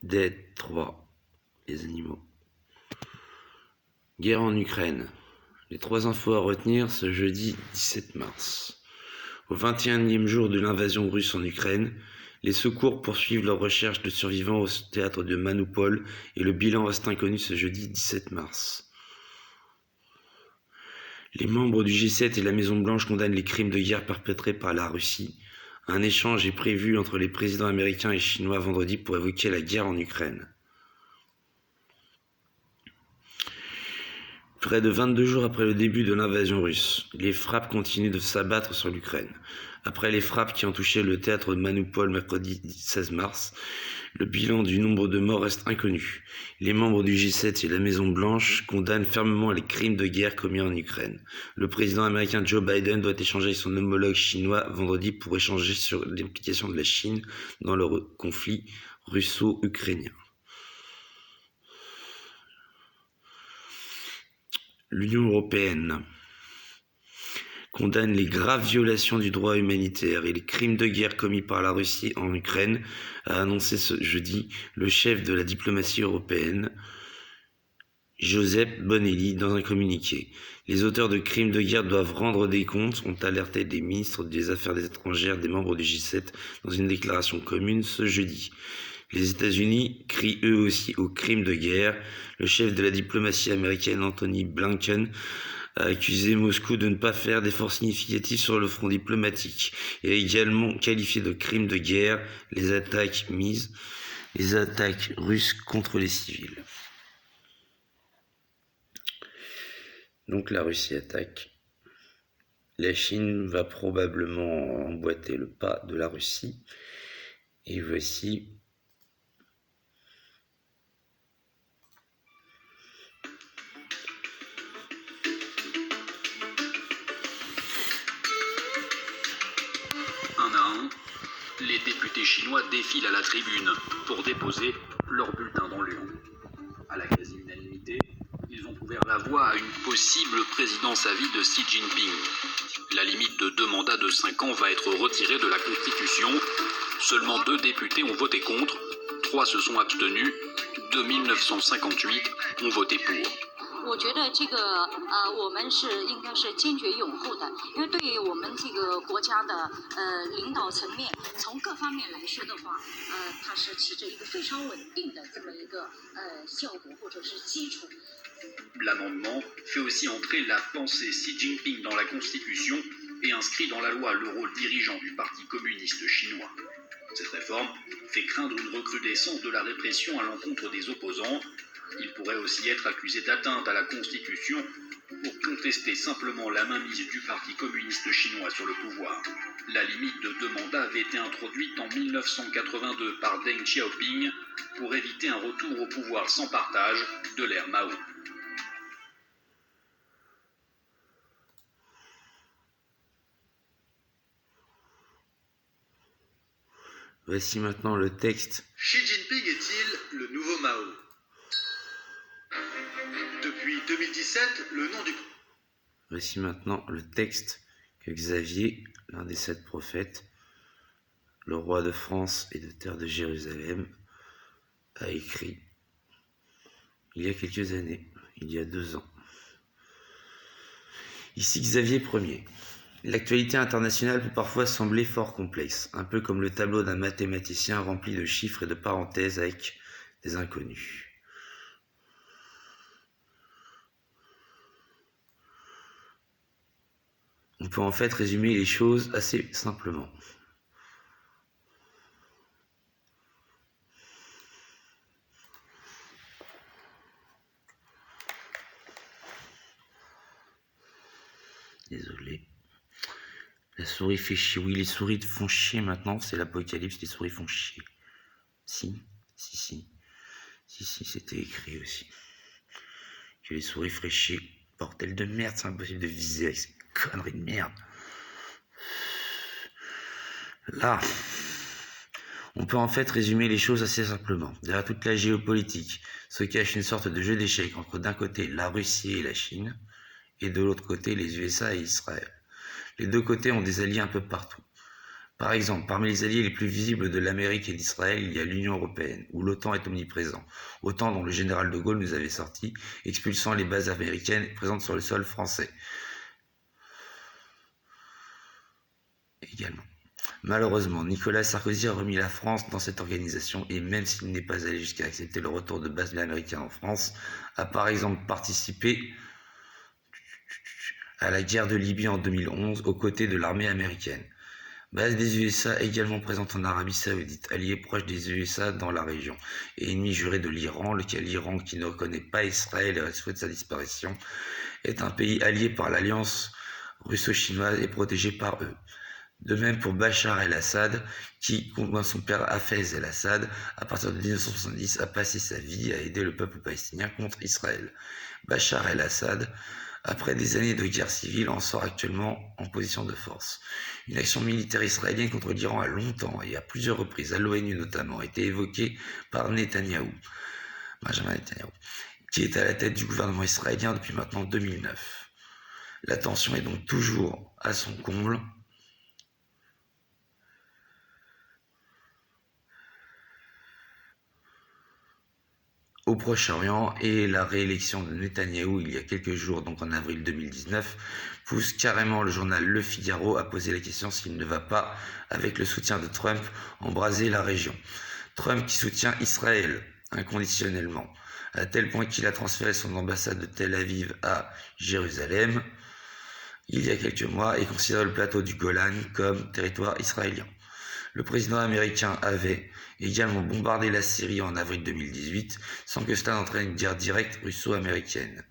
Dead 3. Les animaux. Guerre en Ukraine. Les 3 infos à retenir ce jeudi 17 mars. Au 21e jour de l'invasion russe en Ukraine, les secours poursuivent leur recherche de survivants au théâtre de Mariupol et le bilan reste inconnu ce jeudi 17 mars. Les membres du G7 et la Maison-Blanche condamnent les crimes de guerre perpétrés par la Russie. Un échange est prévu entre les présidents américains et chinois vendredi pour évoquer la guerre en Ukraine. Près de 22 jours après le début de l'invasion russe, les frappes continuent de s'abattre sur l'Ukraine. Après les frappes qui ont touché le théâtre de Mariupol mercredi 16 mars, le bilan du nombre de morts reste inconnu. Les membres du G7 et la Maison-Blanche condamnent fermement les crimes de guerre commis en Ukraine. Le président américain Joe Biden doit échanger avec son homologue chinois vendredi pour échanger sur l'implication de la Chine dans le conflit russo-ukrainien. L'Union européenne condamne les graves violations du droit humanitaire et les crimes de guerre commis par la Russie en Ukraine, a annoncé ce jeudi le chef de la diplomatie européenne, Josep Borrell, dans un communiqué. Les auteurs de crimes de guerre doivent rendre des comptes, ont alerté des ministres des Affaires étrangères des membres du G7 dans une déclaration commune ce jeudi. Les États-Unis crient eux aussi aux crimes de guerre. Le chef de la diplomatie américaine, Anthony Blinken, a accusé Moscou de ne pas faire d'efforts significatifs sur le front diplomatique et a également qualifié de crimes de guerre les attaques russes contre les civils. Donc la Russie attaque. La Chine va probablement emboîter le pas de la Russie. Et voici les députés chinois défilent à la tribune pour déposer leur bulletin dans l'urne. À la quasi-unanimité, ils ont ouvert la voie à une possible présidence à vie de Xi Jinping. La limite de 2 mandats de 5 ans va être retirée de la Constitution. Seulement 2 députés ont voté contre, 3 se sont abstenus, 2958 ont voté pour. 我觉得这个我们应该是坚决拥护的，因为对于我们这个国家的领导层面，从各方面来说的话，它是起着一个非常稳定的这么一个效果或者是基础。 L'amendement fait aussi entrer la pensée Xi Jinping dans la Constitution et inscrit dans la loi le rôle dirigeant du Parti communiste chinois. Cette réforme fait craindre une recrudescence de la répression à l'encontre des opposants. Il pourrait aussi être accusé d'atteinte à la Constitution pour contester simplement la mainmise du Parti communiste chinois sur le pouvoir. La limite de 2 mandats avait été introduite en 1982 par Deng Xiaoping pour éviter un retour au pouvoir sans partage de l'ère Mao. Voici maintenant le texte. Xi Jinping est-il le nouveau Mao? Depuis 2017, le nom du... Voici maintenant le texte que Xavier, l'un des 7 prophètes, le roi de France et de terre de Jérusalem, a écrit il y a quelques années, il y a 2 ans. Ici Xavier Ier. L'actualité internationale peut parfois sembler fort complexe, un peu comme le tableau d'un mathématicien rempli de chiffres et de parenthèses avec des inconnus. On peut en fait résumer les choses assez simplement. Désolé. La souris fait chier. Oui, les souris font chier maintenant. C'est l'apocalypse. Les souris font chier. Si, c'était écrit aussi. Que les souris feraient chier. Bordel de merde, c'est impossible de viser avec ces conneries de merde. Là, on peut en fait résumer les choses assez simplement. Derrière toute la géopolitique se cache une sorte de jeu d'échecs entre d'un côté la Russie et la Chine, et de l'autre côté les USA et Israël. Les 2 côtés ont des alliés un peu partout. Par exemple, parmi les alliés les plus visibles de l'Amérique et d'Israël, il y a l'Union européenne, où l'OTAN est omniprésent, OTAN dont le général de Gaulle nous avait sorti, expulsant les bases américaines présentes sur le sol français. Également. Malheureusement, Nicolas Sarkozy a remis la France dans cette organisation et même s'il n'est pas allé jusqu'à accepter le retour de bases américaines en France, a par exemple participé à la guerre de Libye en 2011 aux côtés de l'armée américaine. Base des USA également présente en Arabie Saoudite, allié proche des USA dans la région, et ennemi juré de l'Iran, lequel l'Iran, qui ne reconnaît pas Israël et souhaite sa disparition, est un pays allié par l'alliance russo-chinoise et protégé par eux. De même pour Bachar el-Assad, qui, comme son père Hafez el-Assad, à partir de 1970, a passé sa vie à aider le peuple palestinien contre Israël. Bachar el-Assad, après des années de guerre civile, en sort actuellement en position de force. Une action militaire israélienne contre l'Iran a longtemps et à plusieurs reprises, à l'ONU notamment, été évoquée par Benjamin Netanyahou, qui est à la tête du gouvernement israélien depuis maintenant 2009. La tension est donc toujours à son comble. Au Proche-Orient, et la réélection de Netanyahou il y a quelques jours, donc en avril 2019, pousse carrément le journal Le Figaro à poser la question s'il ne va pas, avec le soutien de Trump, embraser la région. Trump qui soutient Israël inconditionnellement, à tel point qu'il a transféré son ambassade de Tel Aviv à Jérusalem il y a quelques mois et considère le plateau du Golan comme territoire israélien. Le président américain avait également bombardé la Syrie en avril 2018 sans que cela n'entraîne une guerre directe russo-américaine.